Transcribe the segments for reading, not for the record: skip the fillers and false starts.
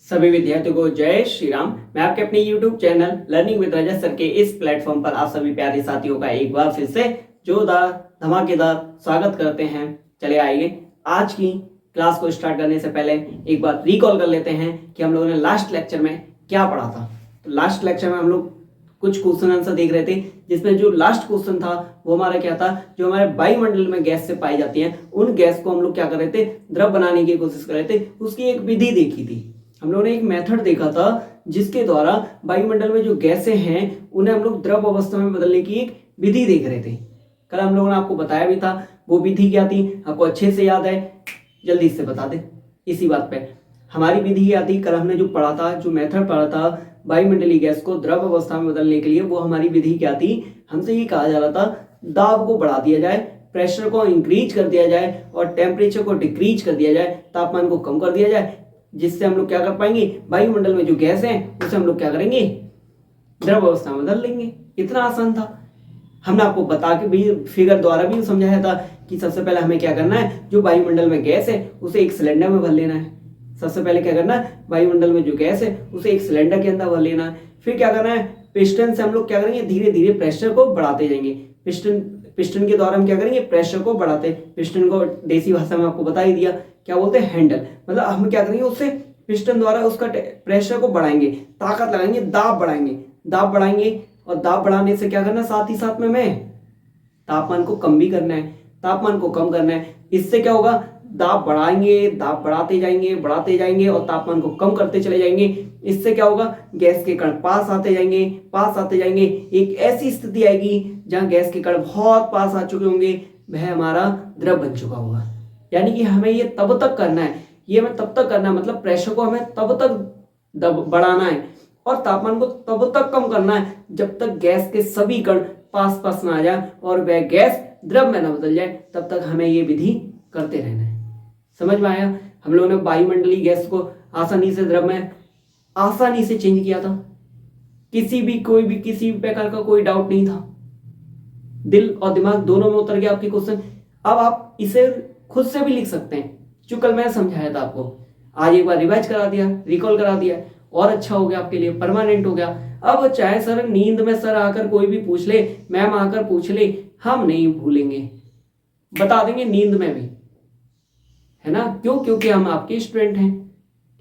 सभी विद्यार्थियों को जय श्री राम। मैं आपके अपने YouTube channel learning with Rajat sir के इस प्लेटफॉर्म पर आप सभी प्यारे साथियों का एक बार फिर से जोरदार धमाकेदार स्वागत करते हैं। चले आइए, आज की क्लास को स्टार्ट करने से पहले एक बार रिकॉल कर लेते हैं कि हम लोगों ने लास्ट लेक्चर में क्या पढ़ा था। तो लास्ट लेक्चर में हम लोग कुछ क्वेश्चन आंसर देख रहे थे, जिसमें जो लास्ट क्वेश्चन था वो हमारा क्या था, जो हमारे वायुमंडल में गैस से पाई जाती हैं उन गैस को हम लोग क्या कर रहे थे, द्रव बनाने की कोशिश कर रहे थे। उसकी एक विधि देखी थी हम लोगों ने, एक मेथड देखा था जिसके द्वारा वायुमंडल में जो गैसें हैं उन्हें हम लोग द्रव अवस्था में बदलने की एक विधि देख रहे थे। कल हम लोगों ने आपको बताया भी था वो विधि क्या थी, आपको अच्छे से याद है? जल्दी से बता दे। इसी बात पे हमारी विधि क्या थी, कल हमने जो पढ़ा था, जो मेथड पढ़ा था वायुमंडलीय गैस को द्रव अवस्था में बदलने के लिए, वो हमारी विधि क्या थी? हमसे ये कहा जा रहा था दाब को बढ़ा दिया जाए, प्रेशर को इंक्रीज कर दिया जाए और टेम्परेचर को डिक्रीज कर दिया जाए, तापमान को कम कर दिया जाए, जिससे हम लोग क्या कर पाएंगे, वायुमंडल में जो गैस है उसे हम लोग क्या करेंगे, द्रव अवस्था में बदल लेंगे। इतना आसान था। हमने आपको बता के भी फिगर द्वारा भी समझाया था कि सबसे पहले हमें क्या करना है, जो वायुमंडल में गैस है उसे एक सिलेंडर में भर लेना है। सबसे पहले क्या करना है, वायुमंडल में जो गैस है उसे एक सिलेंडर के अंदर भर लेना है। फिर क्या करना है, पिस्टन से हम लोग क्या करेंगे, धीरे धीरे प्रेशर को बढ़ाते जाएंगे। पिस्टन के द्वारा हम क्या करेंगे, प्रेशर को बढ़ाते। पिस्टन को देसी भाषा में आपको बता ही दिया, क्या बोलते हैं, हैंडल। मतलब हम क्या करेंगे, उससे पिस्टन द्वारा उसका प्रेशर को बढ़ाएंगे, ताकत लगाएंगे, दाब बढ़ाएंगे और दाब बढ़ाने से क्या करना, साथ ही साथ में हमें तापमान को कम भी करना है, तापमान को कम करना है। इससे क्या होगा, दाब बढ़ाएंगे, दाब बढ़ाते जाएंगे और तापमान को कम करते चले जाएंगे। इससे क्या होगा, गैस के कण पास आते जाएंगे। एक ऐसी स्थिति आएगी जहां गैस के कण बहुत पास आ चुके होंगे, वह हमारा द्रव बन चुका होगा। यानी कि हमें ये तब तक करना है, ये हमें तब तक करना है, मतलब प्रेशर को हमें तब तक बढ़ाना है और तापमान को तब तक कम करना है जब तक गैस के सभी कण पास ना आ जाए और वह गैस द्रव में न बदल जाए। तब तक हमें ये विधि करते रहना है। समझ में आया? हम लोगों ने वायुमंडलीय गैस को आसानी से द्रव में आसानी से चेंज किया था। किसी भी प्रकार का कोई डाउट नहीं था। दिल और दिमाग दोनों में उतर गया आपके क्वेश्चन। अब आप इसे खुद से भी लिख सकते हैं, जो कल मैंने समझाया था आपको। आज एक बार रिवाइज करा दिया, रिकॉल करा दिया और अच्छा हो गया आपके लिए, परमानेंट हो गया। अब चाहे सर नींद में सर आकर कोई भी पूछ ले, मैम आकर पूछ ले, हम नहीं भूलेंगे, बता देंगे नींद में भी, है ना? क्यों? क्योंकि हम आपके स्टूडेंट हैं।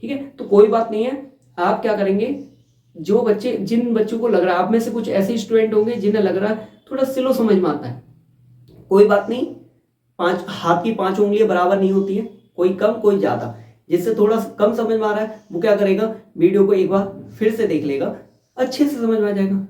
ठीक है, तो कोई बात नहीं है। आप क्या करेंगे, जिन बच्चों को लग रहा है, आप में से कुछ ऐसे स्टूडेंट होंगे जिन्हें लग रहा है थोड़ा स्लो समझ में आता है, कोई बात नहीं। हाथ की 5 उंगलियां बराबर नहीं होती है, कोई कम कोई ज्यादा। जिससे थोड़ा कम समझ में आ रहा है वो क्या करेगा, वीडियो को एक बार फिर से देख लेगा, अच्छे से समझ में आ जाएगा।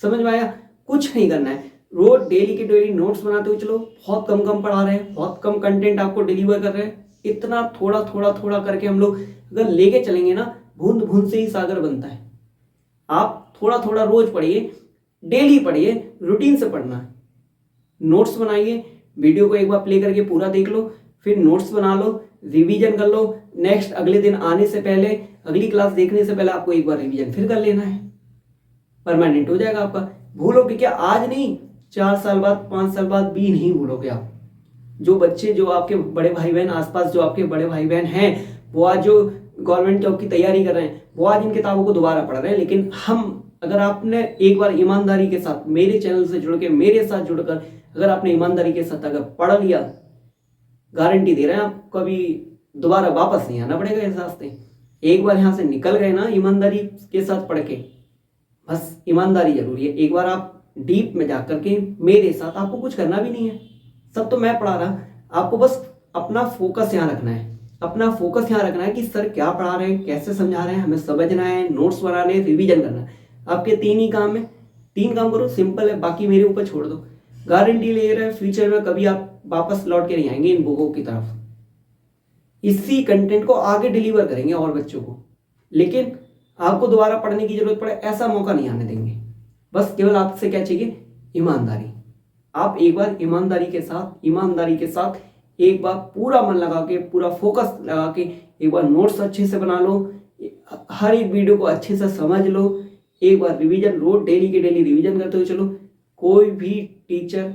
समझ में आया? कुछ नहीं करना है, रोज डेली के डेली नोट्स बनाते हुए चलो। बहुत कम पढ़ा रहे हैं, बहुत कम कंटेंट आपको डिलीवर कर रहे हैं। इतना थोड़ा करके हम लोग अगर लेके चलेंगे ना, बूंद बूंद से ही सागर बनता है। आप थोड़ा रोज पढ़िए, डेली पढ़िए, रूटीन से पढ़ना है। नोट्स बनाइए, वीडियो को एक बार प्ले करके पूरा देख लो, फिर नोट्स बना लो, रिवीजन कर लो। नेक्स्ट अगले दिन आने से पहले, अगली क्लास देखने से पहले आपको एक बार रिवीजन फिर कर लेना है। परमानेंट हो जाएगा आपका। भूलोगे क्या? आज नहीं, 4 साल बाद, 5 साल बाद भी नहीं भूलोगे आप। जो बच्चे, जो आपके बड़े भाई बहन, आसपास जो आपके बड़े भाई बहन हैं, वो आज जो गवर्नमेंट जॉब की तैयारी कर रहे हैं, वो आज इन किताबों को दोबारा पढ़ रहे हैं। लेकिन अगर आपने एक बार ईमानदारी के साथ मेरे चैनल से जुड़ के, मेरे साथ जुड़कर अगर आपने ईमानदारी के साथ अगर पढ़ लिया, गारंटी दे रहे हैं आपको कभी दोबारा वापस नहीं आना पड़ेगा इस रास्ते। एक बार यहां से निकल गए ना ईमानदारी के साथ पढ़ के, बस ईमानदारी जरूरी है। एक बार आप डीप में जाकर के मेरे साथ, आपको कुछ करना भी नहीं है, सब तो मैं पढ़ा रहा, आपको बस अपना फोकस यहाँ रखना है। अपना फोकस यहाँ रखना है कि सर क्या पढ़ा रहे हैं, कैसे समझा रहे हैं, हमें समझना है, नोट्स बनाने, रिवीजन करना है। आपके 3 ही काम है, 3 काम करो, सिंपल है, बाकी मेरे ऊपर छोड़ दो। गारंटी ले रहे हैं फ्यूचर में कभी आप वापस लौट के नहीं आएंगे इन बुकों की तरफ। इसी कंटेंट को आगे डिलीवर करेंगे और बच्चों को, लेकिन आपको दोबारा पढ़ने की जरूरत पड़े ऐसा मौका नहीं आने देंगे। बस केवल आपसे क्या चाहिए, ईमानदारी। आप एक बार ईमानदारी के साथ एक बार पूरा मन लगा के, पूरा फोकस लगा के एक बार नोट्स अच्छे से बना लो, हर एक वीडियो को अच्छे से समझ लो, एक बार रिवीजन, रोज डेली के डेली रिवीजन करते हुए चलो। कोई भी टीचर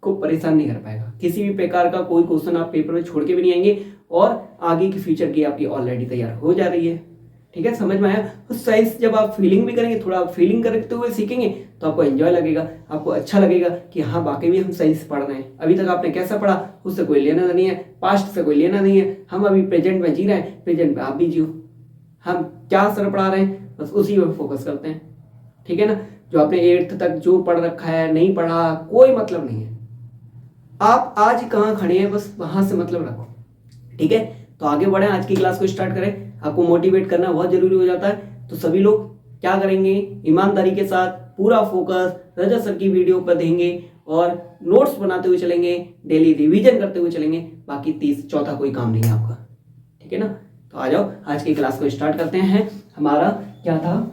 को परेशान नहीं कर पाएगा। किसी भी प्रकार का कोई क्वेश्चन आप पेपर में छोड़ के भी नहीं आएंगे और आगे की फ्यूचर की आपकी ऑलरेडी तैयार हो जा रही है। ठीक है, समझ में आया। तो साइंस जब आप फीलिंग भी करेंगे, थोड़ा फीलिंग करते हुए सीखेंगे तो आपको एंजॉय लगेगा, आपको अच्छा लगेगा कि हाँ वाकई में हम साइंस पढ़ रहे हैं। अभी तक आपने कैसा पढ़ा उससे कोई लेना नहीं है, पास्ट से कोई लेना नहीं है, हम अभी प्रेजेंट में जी रहे हैं, प्रेजेंट में आप भी जियो। हम क्या सर पढ़ा रहे हैं बस उसी में फोकस करते हैं। ठीक है ना, जो आपने 8th तक जो पढ़ रखा है नहीं पढ़ा कोई मतलब नहीं है, आप आज कहाँ खड़े हैं बस वहां से मतलब रखो। ठीक है, तो आगे बढ़े, आज की क्लास को स्टार्ट करें। आपको मोटिवेट करना बहुत जरूरी हो जाता है, तो सभी लोग क्या करेंगे, ईमानदारी के साथ पूरा फोकस रजत सर की वीडियो पर देंगे और नोट्स बनाते हुए चलेंगे, डेली रिवीजन करते हुए चलेंगे। बाकी 4था कोई काम नहीं है आपका। ठीक है ना, तो आ जाओ आज की क्लास को स्टार्ट करते हैं। हमारा क्या था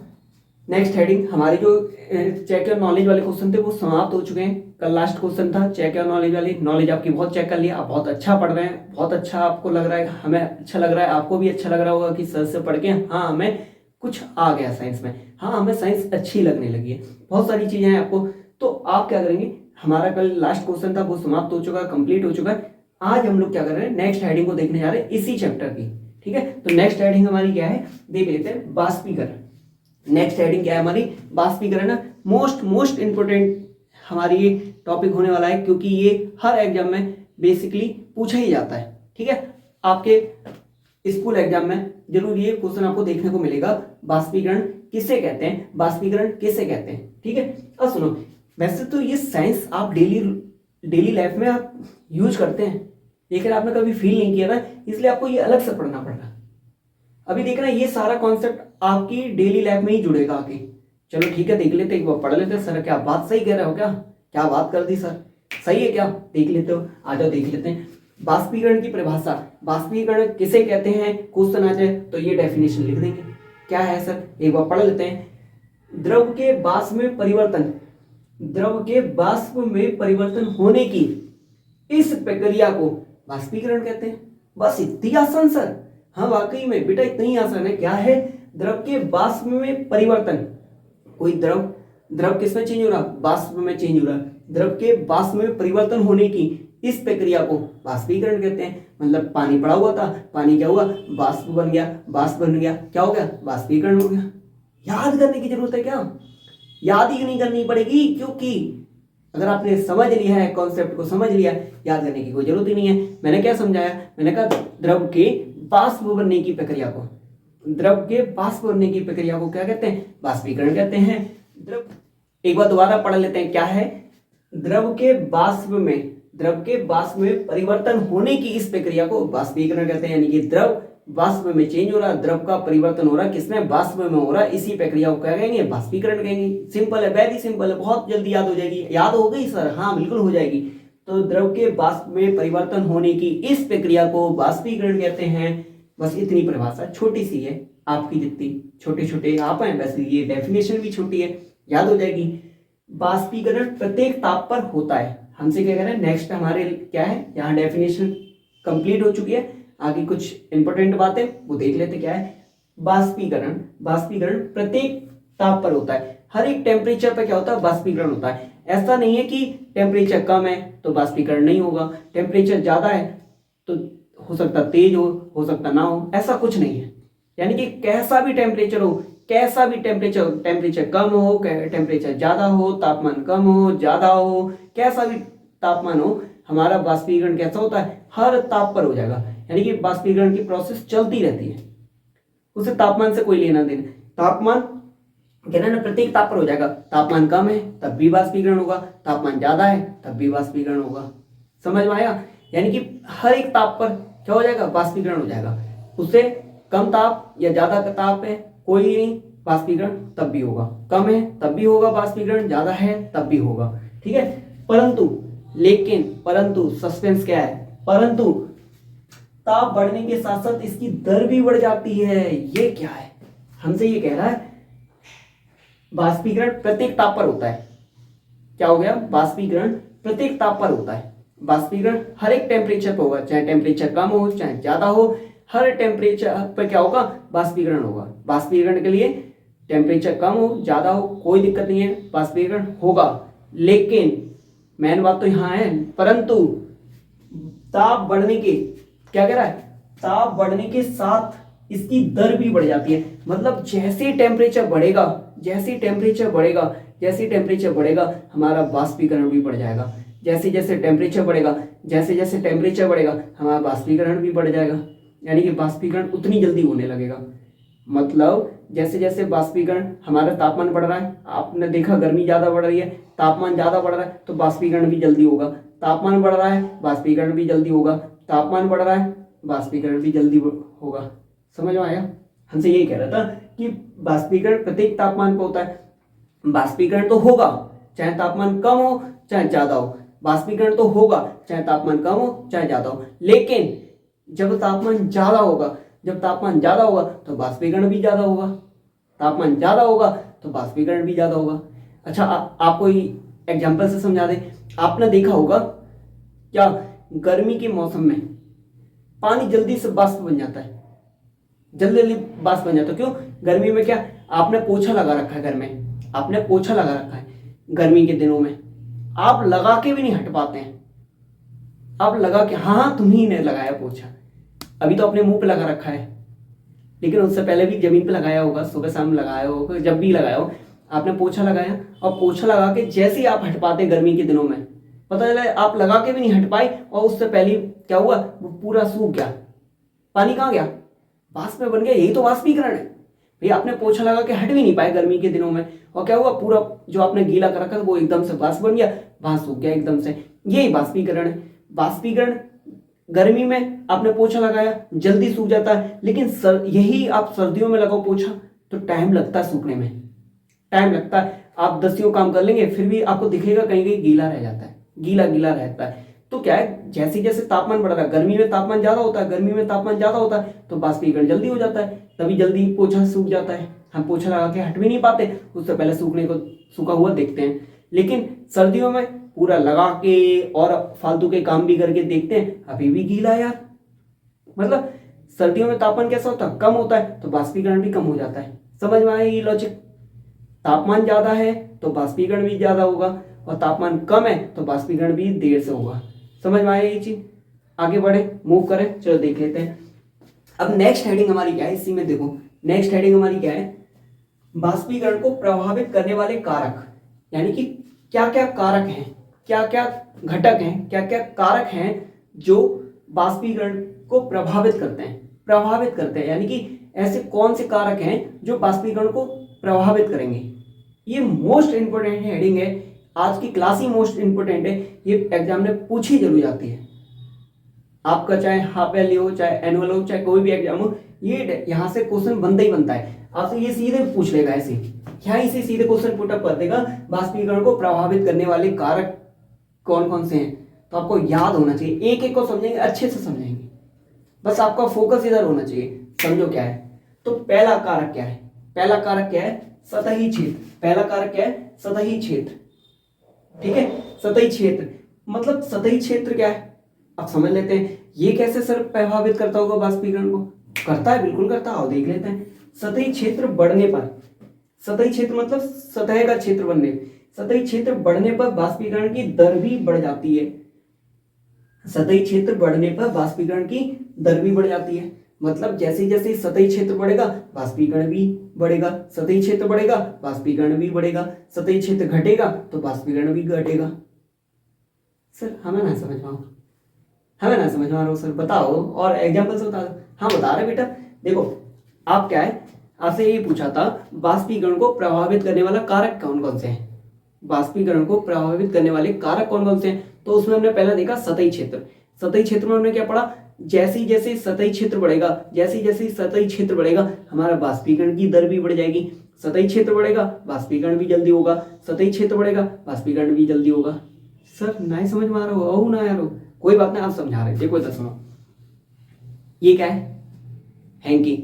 नेक्स्ट हेडिंग, हमारी जो चेक योर नॉलेज वाले क्वेश्चन थे वो समाप्त हो चुके हैं। कल लास्ट क्वेश्चन था चेक योर नॉलेज वाली, नॉलेज आपकी बहुत चेक कर लिया, आप बहुत अच्छा पढ़ रहे हैं, बहुत अच्छा आपको लग रहा है, हमें अच्छा लग रहा है, आपको भी अच्छा लग रहा होगा कि सर से पढ़ के हाँ हमें कुछ आ गया साइंस में, हाँ हमें साइंस अच्छी लगने लगी है, बहुत सारी चीजें हैं आपको। तो आप क्या करेंगे, हमारा कल लास्ट क्वेश्चन था वो समाप्त हो चुका है, कंप्लीट हो चुका है। आज हम लोग क्या कर रहे हैं, नेक्स्ट हेडिंग को देखने जा रहे हैं इसी चैप्टर की। ठीक है, तो नेक्स्ट हेडिंग हमारी क्या है देख लेते हैं, बाष्पीकरण। नेक्स्ट हेडिंग क्या है हमारी, बाष्पीकरण। मोस्ट इंपोर्टेंट हमारी ये टॉपिक होने वाला है, क्योंकि ये हर एग्जाम में बेसिकली पूछा ही जाता है। ठीक है, आपके स्कूल एग्जाम में जरूर ये क्वेश्चन आपको देखने को मिलेगा, बाष्पीकरण किसे कहते हैं, बाष्पीकरण किसे कहते हैं। ठीक है, अब सुनो, वैसे तो ये साइंस आप डेली लाइफ में आप यूज करते हैं, लेकिन आपने कभी फील नहीं किया ना, इसलिए आपको ये अलग से पढ़ना पड़ रहा है। अभी देखना ये सारा कॉन्सेप्ट आपकी डेली लाइफ में ही जुड़ेगा आके। चलो ठीक है, देख लेते, एक बार पढ़ लेते हैं। सर क्या बात सही कह रहे हो, क्या बात कर दी सर, सही है क्या, देख लेते हो, आ जाओ देख लेते हैं। बाष्पीकरण की परिभाषा, बाष्पीकरण किसे कहते हैं, क्वेश्चन आ जाए तो ये डेफिनेशन लिख देंगे। क्या है सर, एक बार पढ़ लेते हैं। द्रव के वाष्प में परिवर्तन, द्रव के वाष्प में परिवर्तन होने की इस प्रक्रिया को बाष्पीकरण कहते हैं। बस इतनी आसान सर, हाँ वाकई में बेटा इतना ही आसान है। क्या है, द्रव के वाष्प में परिवर्तन, कोई द्रव किसमें चेंज हो रहा, वाष्प में चेंज हो रहा, द्रव के वाष्प में परिवर्तन होने की इस प्रक्रिया को बाष्पीकरण कहते हैं। मतलब पानी पड़ा हुआ था, पानी क्या हुआ, वाष्प बन गया, वाष्प बन गया, क्या हो गया, बाष्पीकरण हो गया। याद करने की जरूरत है क्या, याद ही नहीं करनी पड़ेगी, क्योंकि अगर आपने समझ लिया है, कॉन्सेप्ट को समझ लिया, याद करने की कोई जरूरत ही नहीं है। मैंने क्या समझाया, मैंने कहा द्रव के वाष्प बनने की प्रक्रिया को, द्रव के वाष्प बनने की प्रक्रिया को क्या कहते हैं, बाष्पीकरण कहते हैं। द्रव, एक बार दोबारा पढ़ लेते हैं, क्या है, द्रव के वाष्प में परिवर्तन होने की इस प्रक्रिया को बाष्पीकरण कहते हैं। यानी कि द्रव वाष्प में चेंज हो रहा, द्रव का परिवर्तन हो रहा, किसमें, वाष्प में हो रहा, इसी प्रक्रिया को क्या कहेंगे, बाष्पीकरण कहेंगे। सिंपल है, वेरी सिंपल है, बहुत जल्दी याद हो जाएगी। याद हो गई सर, हाँ बिल्कुल हो जाएगी। तो द्रव के वाष्प में परिवर्तन होने की इस प्रक्रिया को बाष्पीकरण कहते हैं। बस इतनी परिभाषा, छोटी सी है, आपकी जितनी छोटे छोटे आप हैं वैसे ये डेफिनेशन भी छोटी है, याद हो जाएगी। बाष्पीकरण प्रत्येक ताप पर होता है। हमसे क्या कह रहे हैं, नेक्स्ट हमारे क्या है, यहाँ डेफिनेशन कंप्लीट हो चुकी है, आगे कुछ इंपॉर्टेंट बातें वो देख लेते। क्या है बाष्पीकरण, बाष्पीकरण प्रत्येक ताप पर होता है, हर एक टेम्परेचर पर क्या होता है, बाष्पीकरण होता है। ऐसा नहीं है कि टेम्परेचर कम है तो बाष्पीकरण नहीं होगा, टेम्परेचर ज्यादा है तो हो सकता तेज हो सकता ना हो, ऐसा कुछ नहीं है। यानी कि कैसा भी टेम्परेचर हो, कैसा भी टेम्परेचर कम हो, टेम्परेचर ज्यादा हो, तापमान कम हो ज्यादा हो, कैसा भी तापमान हो, हमारा बाष्पीकरण कैसा होता है, हर ताप पर हो जाएगा। यानी कि बाष्पीकरण की प्रोसेस चलती रहती है, उसे तापमान से कोई लेना देना। तापमान कहना ना प्रत्येक ताप पर हो जाएगा, तापमान कम है तब भी बाष्पीकरण होगा, तापमान ज्यादा है तब भी बाष्पीकरण होगा। समझ में आया, यानी कि हर एक ताप पर क्या हो जाएगा, बाष्पीकरण हो जाएगा। उससे कम ताप या ज्यादा ताप है कोई नहीं, बाष्पीकरण तब भी होगा, कम है तब भी होगा बाष्पीकरण, ज्यादा है तब भी होगा। ठीक है, परंतु सस्पेंस क्या है, परंतु ताप बढ़ने के साथ साथ इसकी दर भी बढ़ जाती है। ये क्या है, हमसे ये कह रहा है बाष्पीकरण प्रत्येक ताप पर होता है। क्या हो गया, बाष्पीकरण प्रत्येक ताप पर होता है, बाष्पीकरण हर एक टेम्परेचर पर होगा, चाहे टेम्परेचर कम हो चाहे ज्यादा हो, हर टेम्परेचर पर क्या होगा, बाष्पीकरण होगा। बाष्पीकरण के लिए टेम्परेचर कम हो ज्यादा हो कोई दिक्कत नहीं है, बाष्पीकरण होगा। लेकिन मेन बात तो यहाँ है, परंतु ताप बढ़ने के, क्या कह रहा है, ताप बढ़ने के साथ इसकी दर भी बढ़ जाती है। मतलब जैसे टेम्परेचर बढ़ेगा, जैसे टेम्परेचर बढ़ेगा, जैसे टेम्परेचर बढ़ेगा, हमारा वाष्पीकरण भी बढ़ जाएगा। जैसे जैसे टेम्परेचर बढ़ेगा, जैसे जैसे टेम्परेचर बढ़ेगा, हमारा वाष्पीकरण भी बढ़ जाएगा। यानी कि वाष्पीकरण उतनी जल्दी होने लगेगा। मतलब जैसे जैसे वाष्पीकरण, हमारा तापमान बढ़ रहा है, आपने देखा गर्मी ज़्यादा बढ़ रही है, तापमान ज़्यादा बढ़ रहा है, तो वाष्पीकरण भी जल्दी होगा। तापमान बढ़ रहा है, वाष्पीकरण भी जल्दी होगा। तापमान बढ़ रहा है, वाष्पीकरण भी जल्दी होगा। समझ में आया? हमसे यही कह रहा था कि वाष्पीकरण प्रत्येक तापमान पर होता है। वाष्पीकरण तो होगा चाहे तापमान कम हो चाहे ज़्यादा हो, वाष्पीकरण तो होगा चाहे तापमान कम हो चाहे ज़्यादा हो। लेकिन जब तापमान ज़्यादा होगा, जब तापमान ज़्यादा होगा तो वाष्पीकरण भी ज़्यादा होगा। तापमान ज़्यादा होगा तो वाष्पीकरण भी ज़्यादा होगा। अच्छा, आपको एग्जाम्पल से समझा दें। आपने देखा होगा क्या, गर्मी के मौसम में पानी जल्दी से वाष्प बन जाता है, जल्दी जल्दी वाष्प बन जाता है। क्यों? गर्मी में क्या, आपने पोछा लगा रखा है घर में, आपने पोछा लगा रखा है गर्मी के दिनों में, आप लगा के भी नहीं हट पाते हैं। आप लगा के, हाँ तुम्ही ने लगाया पोछा, अभी तो अपने मुंह पे लगा रखा है, लेकिन उससे पहले भी जमीन पे लगाया होगा, सुबह शाम लगाया होगा, जब भी लगाया हो आपने पोछा लगाया। और पोछा लगा के जैसे ही आप हट पाते गर्मी के दिनों में, पता चला आप लगा के भी नहीं हट पाए, और उससे पहले क्या हुआ, वो पूरा सूख गया, पानी कहाँ गया, वाष्प में बन गया। यही तो वाष्पीकरण है भैया। आपने पोछा लगा के हट भी नहीं पाए गर्मी के दिनों में, और क्या हुआ, पूरा जो आपने गीला कर रखा था वो एकदम से वाष्प बन गया, वहां सूख गया एकदम से। यही वाष्पीकरण है। वाष्पीकरण गर्मी में आपने पोछा लगाया, जल्दी सूख जाता है, लेकिन यही आप सर्दियों में लगाओ पोछा तो टाइम लगता है सूखने में, टाइम लगता है। आप दसियों काम कर लेंगे फिर भी आपको दिखेगा कहीं कहीं गीला रह जाता है, गीला गीला रहता है। तो क्या है, जैसे जैसे तापमान बढ़ रहा है, गर्मी में तापमान ज्यादा होता है, गर्मी में तापमान ज्यादा होता है तो वाष्पीकरण जल्दी हो जाता है, तभी जल्दी पोछा सूख जाता है। हम पोछा लगा के हट भी नहीं पाते, उससे पहले सूखने को सूखा हुआ देखते हैं। लेकिन सर्दियों में पूरा लगा के और फालतू के काम भी करके देखते हैं, अभी भी गीला है यार। मतलब सर्दियों में तापमान कैसा होता है, कम होता है, तो वाष्पीकरण भी कम हो जाता है। समझ में आया ये लॉजिक? तापमान ज्यादा है तो वाष्पीकरण भी ज्यादा होगा, और तापमान कम है तो वाष्पीकरण भी देर से होगा। समझ में आया ये चीज? आगे बढ़े, मूव करें, चलो देख लेते हैं। अब नेक्स्ट हेडिंग हमारी क्या है, इसी में देखो नेक्स्ट हेडिंग हमारी क्या है, वाष्पीकरण को प्रभावित करने वाले कारक। यानी कि क्या क्या कारक हैं, क्या क्या घटक हैं, क्या क्या कारक हैं जो वाष्पीकरण को प्रभावित करते हैं। प्रभावित करते हैं यानी कि ऐसे कौन से कारक हैं जो वाष्पीकरण को प्रभावित करेंगे। ये मोस्ट इंपोर्टेंट हेडिंग है, आज की क्लास ही मोस्ट इंपोर्टेंट है। ये एग्जाम में पूछी जरूर जाती है, आपका चाहे हाफ ईयरली हो, चाहे एनुअल हो, चाहे कोई भी एग्जाम हो, ये यहाँ से क्वेश्चन बनता ही बनता है। आपसे ये सीधे पूछ लेगा, ऐसे यहीं से सीधे क्वेश्चन पुटअप कर देगा, वाष्पीकरण को प्रभावित करने वाले कारक कौन कौन से हैं। तो आपको याद होना चाहिए, एक एक को समझेंगे, अच्छे से समझेंगे, बस आपका फोकस इधर होना चाहिए। समझो क्या है। तो पहला कारक क्या है, पहला कारक क्या है, सतही क्षेत्र। पहला कारक क्या है, सतही क्षेत्र। ठीक है, सतही क्षेत्र मतलब सतही क्षेत्र क्या है अब समझ लेते हैं। ये कैसे सर प्रभावित करता होगा वाष्पीकरण को? करता है, बिल्कुल करता है, आओ देख लेते हैं। सतही क्षेत्र बढ़ने पर, सतही क्षेत्र मतलब सतह का क्षेत्र बनने, सतही क्षेत्र बढ़ने पर वाष्पीकरण की दर भी बढ़ जाती है। सतही क्षेत्र बढ़ने पर वाष्पीकरण की दर भी बढ़ जाती है। मतलब जैसे जैसे सतही क्षेत्र बढ़ेगा वाष्पीकरण भी बढ़ेगा, सतही क्षेत्र बढ़ेगा वाष्पीकरण भी बढ़ेगा, सतही क्षेत्र घटेगा तो वाष्पीकरण भी घटेगा। सर हमें ना समझ पाओ, हमें ना समझ पा रहा सर, बताओ और एग्जाम्पल से बता दो। हाँ बता रहे बेटा, देखो आप क्या है, आपसे ये पूछा था वाष्पीकरण को प्रभावित करने वाला कारक कौन कौन से हैं। वाष्पीकरण को प्रभावित करने वाले कारक कौन कौन से हैं, तो उसमें हमने पहला देखा सतही क्षेत्र। सतही क्षेत्र में हमने क्या पढ़ा, जैसे जैसे सतही क्षेत्र बढ़ेगा, जैसे जैसे सतही क्षेत्र बढ़ेगा हमारा वाष्पीकरण की दर भी बढ़ जाएगी। सतही क्षेत्र बढ़ेगा वाष्पीकरण भी जल्दी होगा, सतही क्षेत्र बढ़ेगा वाष्पीकरण भी जल्दी होगा। सर नहीं समझ में आ रहा हो ना यार, कोई बात नहीं, आप समझा रहे। देखो इधर सुनो, ये क्या है, हैंकी।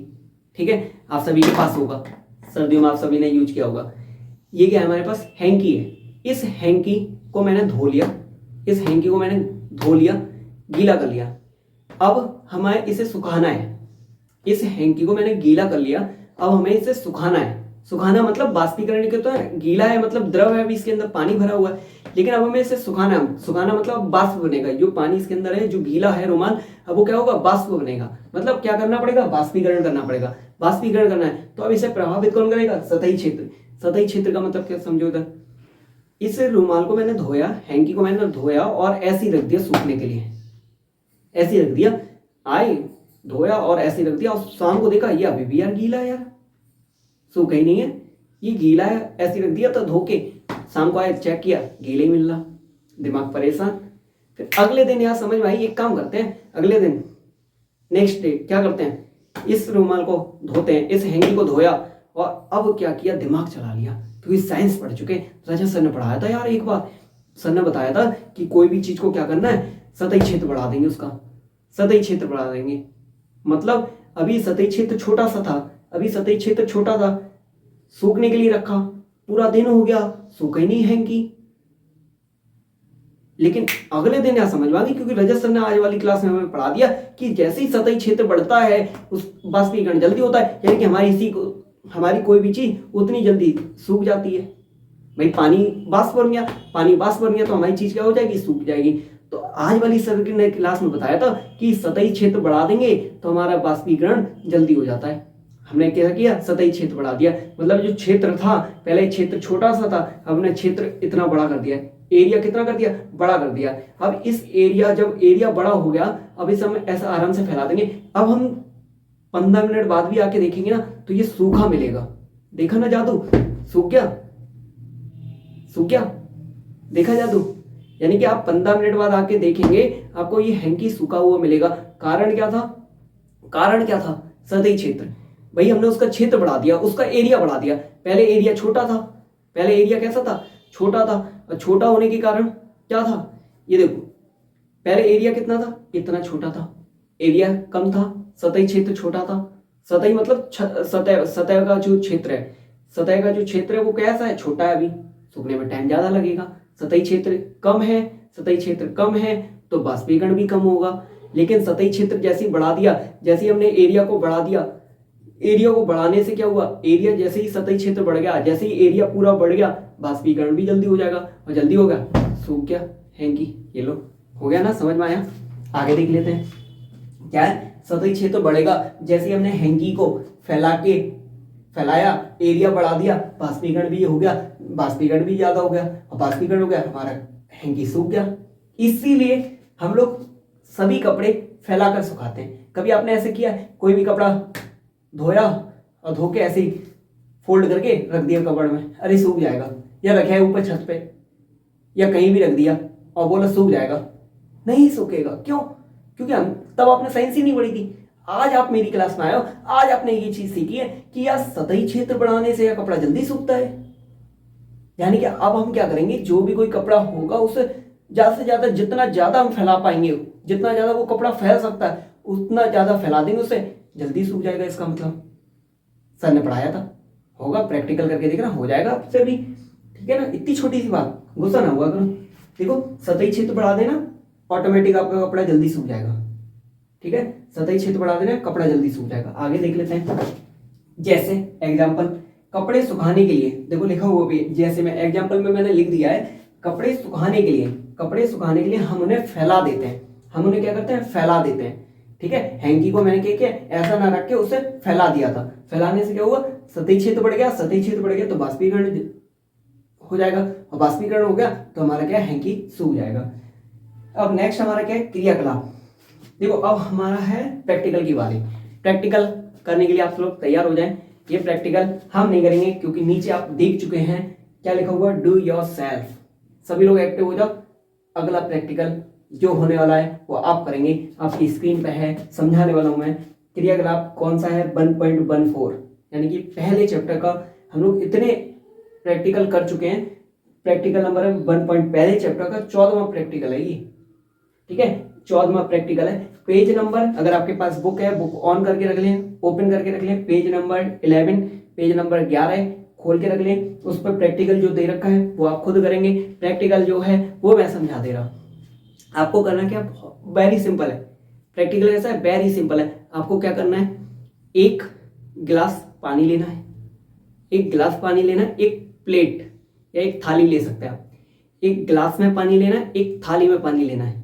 ठीक है, आप सभी के पास होगा, सर्दियों में आप सभी ने यूज किया होगा। ये क्या है, हमारे पास हैंकी है। इस हैंकी को मैंने धो लिया, इस हैंकी को मैंने धो लिया, गीला कर लिया। अब हमें इसे सुखाना है। इस हैंकी को मैंने गीला कर लिया, अब हमें इसे सुखाना है। सुखाना मतलब बाष्पीकरण के तो है, गीला है मतलब द्रव है, अभी इसके अंदर पानी भरा हुआ है, लेकिन अब हमें इसे सुखाना है। सुखाना मतलब बाष्प बनेगा, जो पानी इसके अंदर है जो गीला है रुमाल, अब वो क्या होगा, बाष्प बनेगा। मतलब क्या करना पड़ेगा, बाष्पीकरण करना पड़ेगा। बाष्पीकरण करना है तो अब इसे प्रभावित कौन करेगा, सतही क्षेत्र। सतही क्षेत्र का मतलब क्या समझो इधर, इस रुमाल को मैंने धोया, हैंकी को मैंने धोया और ऐसी रख दिया सूखने के लिए, ऐसी रख दिया, आए धोया और ऐसी रख दिया, और शाम को देखा ये अभी भी यार गीला है, यार सूखा ही नहीं है, ये गीला है, ऐसी रख दिया। तो धो के शाम को आए चेक किया, गीला ही मिल रहा, दिमाग परेशान। फिर अगले दिन यार समझ में आई, एक काम करते हैं, अगले दिन नेक्स्ट डे क्या करते हैं, इस रुमाल को धोते हैं, इस हैंगी को धोया और अब क्या किया, दिमाग चला लिया, क्योंकि साइंस पढ़ चुके, रजत सर ने पढ़ाया था यार एक बार, सर ने बताया था कि कोई भी चीज को क्या करना है, सतही क्षेत्र बढ़ा देंगे उसका, सतही क्षेत्र बढ़ा देंगे। मतलब अभी सतही क्षेत्र छोटा सा था, अभी सतही क्षेत्र छोटा था, सूखने के लिए रखा, पूरा दिन हो गया, सूखा ही नहीं हैंकी। लेकिन अगले दिन यह समझ में आ गई, क्योंकि रजत सर ने आज वाली क्लास में हमें पढ़ा दिया कि जैसे ही सतही क्षेत्र बढ़ता है उस बाष्पीकरण जल्दी होता है, यानी कि हमारी कोई भी चीज उतनी जल्दी सूख जाती है। भाई पानी बाष्प बन गया, पानी बाष्प बन गया तो हमारी चीज क्या हो जाएगी, सूख जाएगी। तो आज वाली सर ने क्लास में बताया था कि सतही क्षेत्र बढ़ा देंगे तो हमारा बाष्पीकरण जल्दी हो जाता है। हमने क्या किया, सतही क्षेत्र बढ़ा दिया, मतलब जो क्षेत्र था पहले क्षेत्र छोटा सा था, हमने क्षेत्र इतना बड़ा कर दिया, एरिया कितना कर दिया, बड़ा कर दिया। अब इस एरिया, जब एरिया बड़ा हो गया, अब इसे हम ऐसा आराम से फैला देंगे। अब हम 15 मिनट बाद भी आके देखेंगे ना तो ये सूखा मिलेगा। देखा ना जादू, सूख गया, सूख गया, देखा जादू। यानी कि आप 15 मिनट बाद आके देखेंगे आपको ये हैंकी सूखा हुआ मिलेगा। कारण क्या था, कारण क्या था, सतही क्षेत्र। भाई हमने उसका क्षेत्र बढ़ा दिया, उसका एरिया बढ़ा दिया। पहले एरिया छोटा था, पहले एरिया कैसा था, छोटा था, और छोटा होने के कारण क्या था, ये देखो पहले एरिया कितना था, इतना छोटा था, एरिया कम था, सतही क्षेत्र छोटा था। सतही मतलब सतह, सतह का जो क्षेत्र है, सतह का जो क्षेत्र है वो कैसा है, छोटा है, अभी सूखने में टाइम ज्यादा लगेगा। सतही क्षेत्र कम है, सतही क्षेत्र कम है तो बाष्पीकरण भी कम होगा। लेकिन सतही क्षेत्र जैसे ही बढ़ा दिया, जैसे ही हमने एरिया को बढ़ा दिया, एरिया को बढ़ाने से क्या हुआ, एरिया जैसे ही सतही क्षेत्र बढ़ गया, जैसे ही एरिया पूरा बढ़ गया, बाष्पीकरण भी जल्दी हो जाएगा, और जल्दी हो गया सूख गया हैंकी। ये लो हो गया ना, समझ में आया। आगे देख लेते हैं क्या है, सतही क्षेत्र बढ़ेगा, जैसे ही हमने हैंकी को फैलाया, एरिया बढ़ा दिया, बाष्पीकरण भी हो गया, बाष्पीकरण भी ज्यादा हो गया, और बाष्पीकरण हो गया, हमारा हैंकी सूख गया। इसीलिए हम लोग सभी कपड़े फैलाकर सुखाते हैं। कभी आपने ऐसे किया, कोई भी कपड़ा धोया और धो के ऐसे ही फोल्ड करके रख दिया कपड़ में, अरे सूख जाएगा, या रखा है ऊपर छत पे या कहीं भी रख दिया और बोला सूख जाएगा, नहीं सूखेगा। क्यों, क्योंकि हम तब आपने साइंस ही नहीं पढ़ी थी। आज आप मेरी क्लास में आए हो, आज आपने ये चीज सीखी है कि यार सतही क्षेत्र बढ़ाने से या कपड़ा जल्दी सूखता है। यानी कि अब हम क्या करेंगे, जो भी कोई कपड़ा होगा उसे ज्यादा से ज्यादा, जितना ज्यादा हम फैला पाएंगे, जितना ज्यादा वो कपड़ा फैल सकता है उतना ज्यादा फैला देंगे, उसे जल्दी सूख जाएगा। इसका मतलब सर ने पढ़ाया था, होगा प्रैक्टिकल करके देखना, हो जाएगा आपसे भी, ठीक है ना। इतनी छोटी सी बात, गुस्सा ना हुआ करो। देखो सतही क्षेत्र बढ़ा देना, ऑटोमेटिक आपका कपड़ा जल्दी सूख जाएगा, ठीक है। सतही क्षेत्र बढ़ा देना, कपड़ा जल्दी सूख जाएगा। आगे देख लेते हैं, जैसे एग्जाम्पल कपड़े सुखाने के लिए, देखो लिखा हुआ भी, जैसे मैं एग्जाम्पल में मैंने लिख दिया है, कपड़े सुखाने के लिए, कपड़े सुखाने के लिए हम उन्हें फैला देते हैं, हम उन्हें क्या करते हैं, फैला देते हैं, ठीक है। हैंकी को मैंने क्या किया, ऐसा ना रख के उसे फैला दिया था, फैलाने से क्या हुआ, सतही क्षेत्र बढ़ गया, सतही क्षेत्र बढ़ गया तो बाष्पीकरण हो जाएगा, और बाष्पीकरण हो गया तो हमारा क्या, हैंकी सूख जाएगा। अब नेक्स्ट हमारा क्या है, क्रियाकलाप। देखो अब हमारा है प्रैक्टिकल की बारी। प्रैक्टिकल करने के लिए आप लोग तैयार हो जाएं। ये प्रैक्टिकल हम नहीं करेंगे क्योंकि नीचे आप देख चुके हैं क्या लिखा हुआ, डू योर सेल्फ। सभी लोग एक्टिव हो जाओ, अगला प्रैक्टिकल जो होने वाला है वो आप करेंगे, आपकी स्क्रीन पे है, समझाने वाला हूं मैं। क्रियाकलाप कौन सा है, 1.14, यानी कि पहले चैप्टर का हम लोग इतने प्रैक्टिकल कर चुके हैं। प्रैक्टिकल नंबर है 1. पहले चैप्टर का 14वां प्रैक्टिकल है ये, ठीक है, 14वां प्रैक्टिकल है। पेज नंबर, अगर आपके पास बुक है, बुक ऑन करके रख लें, ओपन करके रख लें, पेज नंबर 11, पेज नंबर 11 खोल के रख लें। उस पर प्रैक्टिकल जो दे रखा है वो आप खुद करेंगे, प्रैक्टिकल जो है वो मैं समझा दे रहा हूं। आपको करना क्या, वेरी सिंपल है। प्रैक्टिकल कैसा है, वेरी सिंपल है। आपको क्या करना है, एक गिलास पानी लेना है, एक गिलास पानी लेना, एक प्लेट या एक थाली ले सकते हैं आप। एक गिलास में पानी लेना है, एक थाली में पानी लेना है,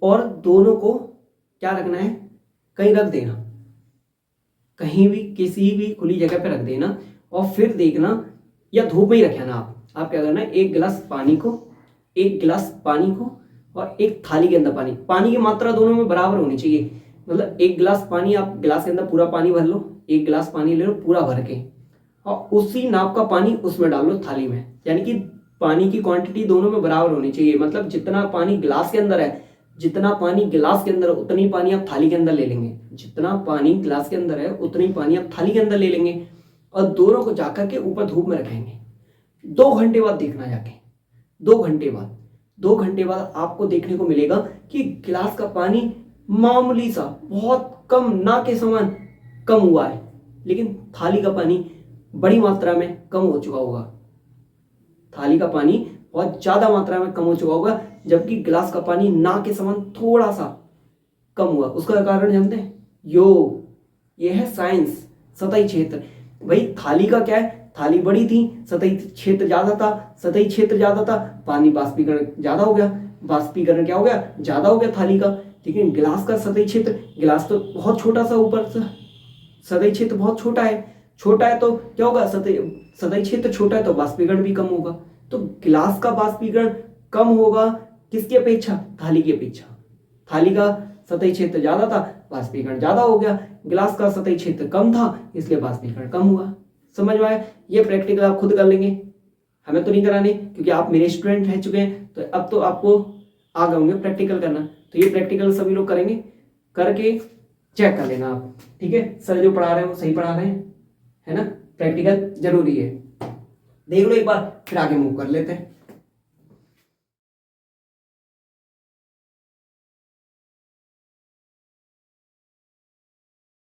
और दोनों को क्या रखना है, कहीं रख देना, कहीं भी किसी भी खुली जगह पे रख देना, और फिर देखना, या धूप में ही रखे ना आप क्या करना है, एक गिलास पानी को और एक थाली के अंदर पानी की मात्रा दोनों में बराबर होनी चाहिए। मतलब एक गिलास पानी, आप गिलास के अंदर पूरा पानी भर लो, एक गिलास पानी ले लो पूरा भर के, और उसी नाप का पानी उसमें डाल लो थाली में। यानी कि पानी की क्वांटिटी दोनों में बराबर होनी चाहिए। मतलब जितना पानी गिलास के अंदर है, जितना पानी गिलास के अंदर है उतनी पानी आप थाली के अंदर ले लेंगे, जितना पानी गिलास के अंदर है उतनी पानी आप थाली के अंदर ले लेंगे, और दोनों को जाकर के ऊपर धूप में रखेंगे। 2 घंटे बाद देखना जाके, 2 घंटे बाद आपको देखने को मिलेगा कि गिलास का पानी मामूली सा, बहुत कम, ना के समान कम हुआ है, लेकिन थाली का पानी बड़ी मात्रा में कम हो चुका होगा। थाली का पानी बहुत ज्यादा मात्रा में कम हो चुका होगा, जबकि गिलास का पानी ना के समान थोड़ा सा कम हुआ। उसका कारण जानते हैं? योग। यह है साइंस, सतही क्षेत्र। भाई थाली का क्या है, थाली बड़ी थी, सतही क्षेत्र ज्यादा था, पानी बाष्पीकरण ज्यादा हो गया, बाष्पीकरण क्या हो गया, ज्यादा हो गया थाली का। लेकिन गिलास का सतही क्षेत्र, गिलास तो बहुत छोटा सा, ऊपर से सतही क्षेत्र बहुत छोटा है तो क्या होगा, सतही क्षेत्र छोटा है तो बाष्पीकरण भी कम होगा। तो गिलास का बाष्पीकरण कम होगा किसकी अपेक्षा, थाली की अपेक्षा। थाली का सतही क्षेत्र ज्यादा था, बाष्पीकरण ज्यादा हो गया, गिलास का सतही क्षेत्र कम था, इसलिए बाष्पीकरण कम हुआ। समझ में आया? ये प्रैक्टिकल आप खुद कर लेंगे, हमें तो नहीं कराने, क्योंकि आप मेरे स्टूडेंट रह चुके हैं, तो अब तो आपको आ गए होंगे प्रैक्टिकल करना। तो ये प्रैक्टिकल सभी लोग करेंगे, करके चेक कर लेना आप, ठीक है? सर जो पढ़ा रहे हैं वो सही पढ़ा रहे हैं, है ना? प्रैक्टिकल जरूरी है, देख लो एक बार, फिर आगे मूव कर लेते हैं।